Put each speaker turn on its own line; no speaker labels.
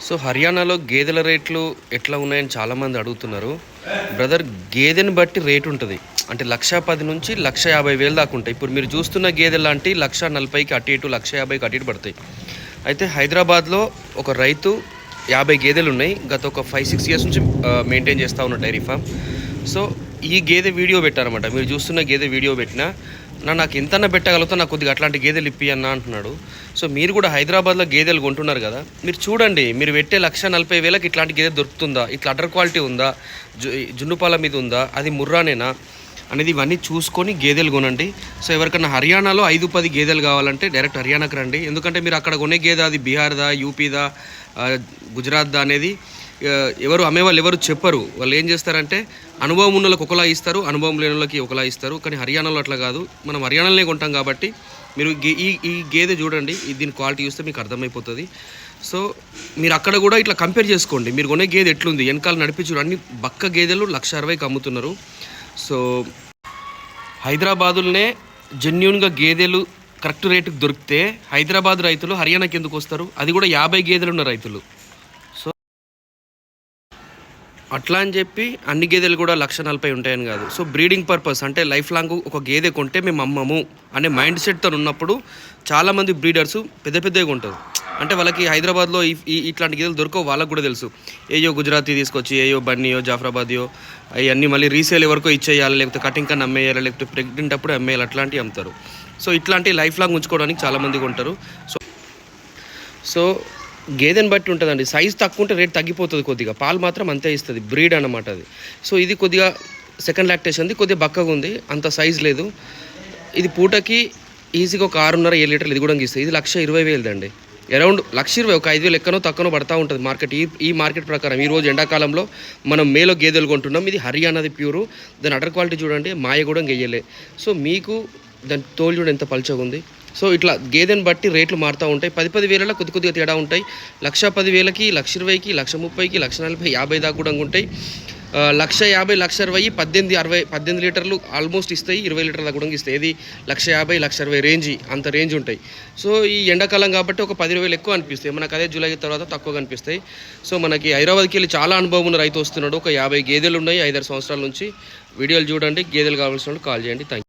So హర్యానాలో గేదెల రేట్లు ఎట్లా ఉన్నాయని చాలామంది అడుగుతున్నారు. బ్రదర్, గేదెని బట్టి రేటు ఉంటుంది. అంటే 1,10,000 నుంచి 1,50,000 దాకా ఉంటాయి. ఇప్పుడు మీరు చూస్తున్న గేదెలు లాంటి 1,40,000కి అటు ఇటు 1,50,000కి అటు ఇటు పడతాయి. అయితే హైదరాబాద్లో ఒక రైతు 50 గేదెలు ఉన్నాయి. గత ఒక 5-6 ఇయర్స్ నుంచి మెయింటైన్ చేస్తూ ఉన్న డైరీ ఫామ్. సో ఈ గేదె వీడియో పెట్టారన్నమాట. మీరు చూస్తున్న గేదె వీడియో పెట్టినా నాకు ఎంతన్నా పెట్టగలుగుతా, నాకు కొద్దిగా అట్లాంటి గేదెలు ఇప్పి అన్న అంటున్నాడు. సో మీరు కూడా హైదరాబాద్లో గేదెలు కొంటున్నారు కదా, మీరు చూడండి, మీరు పెట్టే 1,40,000కి ఇట్లాంటి గేదె దొరుకుతుందా, ఇట్లా అడర్ క్వాలిటీ ఉందా, జున్నుపాల మీద ఉందా, అది ముర్రానేనా అనేది ఇవన్నీ చూసుకొని గేదెలు కొనండి. సో ఎవరికన్నా హర్యానాలో 5-10 గేదెలు కావాలంటే డైరెక్ట్ హర్యానాకి రండి. ఎందుకంటే మీరు అక్కడ కొనే గేదె అది బీహార్దా, యూపీదా, గుజరాత్దా అనేది ఎవరు అమ్మేవాళ్ళు ఎవరు చెప్పరు. వాళ్ళు ఏం చేస్తారంటే అనుభవం ఉన్న వాళ్ళకి ఒకలా ఇస్తారు, అనుభవం లేని వాళ్ళకి ఒకలా ఇస్తారు. కానీ హర్యానాలో అట్లా కాదు. మనం హర్యానాలోనే కొంటాం కాబట్టి మీరు ఈ గేదె చూడండి, దీని క్వాలిటీ చూస్తే మీకు అర్థమైపోతుంది. సో మీరు అక్కడ కూడా ఇట్లా కంపేర్ చేసుకోండి. మీరు కొనే గేదె ఎట్లుంది, వెనకాల నడిపించు అన్ని బక్క గేదెలు 1,60,000కి అమ్ముతున్నారు. సో హైదరాబాదులోనే జెన్యూన్గా గేదెలు కరెక్ట్ రేటుకి దొరికితే హైదరాబాద్ రైతులు హర్యానాకి ఎందుకు వస్తారు? అది కూడా 50 గేదెలు ఉన్న రైతులు. సో అట్లా అని చెప్పి అన్ని గేదెలు కూడా 1,40,000 ఉంటాయని కాదు. సో బ్రీడింగ్ పర్పస్ అంటే లైఫ్ లాంగ్ ఒక గేదె కొంటే మేము అమ్మము అనే మైండ్ సెట్తో ఉన్నప్పుడు చాలామంది బ్రీడర్స్ పెద్దగా ఉంటారు. అంటే వాళ్ళకి హైదరాబాద్లో ఇట్లాంటి గేదెలు దొరకవు. వాళ్ళకు కూడా తెలుసు, ఏయో గుజరాతీ తీసుకొచ్చి ఏయో బన్నీయో జాఫరాబాదియో అవన్నీ మళ్ళీ రీసేల్ ఎవరికో ఇచ్చేయాలి, లేకపోతే కటింగ్ కన్నా అమ్మేయాలి, లేకపోతే ప్రెగ్నెంట్ అప్పుడు అమ్మేయాలి, అట్లాంటివి అమ్ముతారు. సో ఇట్లాంటి లైఫ్ లాంగ్ ఉంచుకోవడానికి చాలామంది ఉంటారు. సో గేదెని బట్టి ఉంటుందండి. సైజ్ తక్కువ ఉంటే రేట్ తగ్గిపోతుంది కొద్దిగా, పాలు మాత్రం అంతే ఇస్తుంది, బ్రీడ్ అన్నమాట అది. సో ఇది కొద్దిగా సెకండ్ లాక్టేషన్ది, కొద్దిగా బక్కగా ఉంది, అంత సైజ్ లేదు. ఇది పూటకి ఈజీగా ఒక 6.5-7 లీటర్లు ఇది కూడా ఇస్తుంది. ఇది 1,20,000 అండి. అరౌండ్ 1,20,000, ఒక 5,000 ఎక్కనో తక్కువనో పడతా ఉంటుంది మార్కెట్. ఈ మార్కెట్ ప్రకారం ఈరోజు ఎండాకాలంలో మనం మేలో గేదెలు కొంటున్నాం. ఇది హర్యానాది ప్యూరు. దాని అడర్ క్వాలిటీ చూడండి, మాయ కూడా గెయ్యలే. సో మీకు దాని తోలు చూడండి ఎంత పల్చగా ఉంది. సో ఇట్లా గేదెని బట్టి రేట్లు మారుతూ ఉంటాయి. 10 వేలలో కొద్దిగా తేడా ఉంటాయి. 1,10,000కి, 1,20,000కి, 1,30,000కి, 1,40,000, 50 దాకా కూడా ఉంటాయి. 1,50,000, 1,60,000, 18 లీటర్లు ఆల్మోస్ట్ ఇస్తాయి. 20 లీటర్ల దాకా కూడా ఇస్తాయి. ఇది 1,50,000, 1,60,000 రేంజ్, అంత రేంజ్ ఉంటాయి. సో ఈ ఎండాకాలం కాబట్టి ఒక 10,000 ఎక్కువ అనిపిస్తాయి మనకు. అదే జూలై తర్వాత తక్కువ కనిపిస్తాయి. సో మనకి హైదరాబాద్కి వెళ్ళి చాలా అనుభవం ఉన్న రైతు వస్తున్నాడు. ఒక 50 గేదెలు ఉన్నాయి 5-6 సంవత్సరాల నుంచి. వీడియోలు చూడండి. గేదెలు కావాల్సిన వాళ్ళు కాల్ చేయండి. Thank you.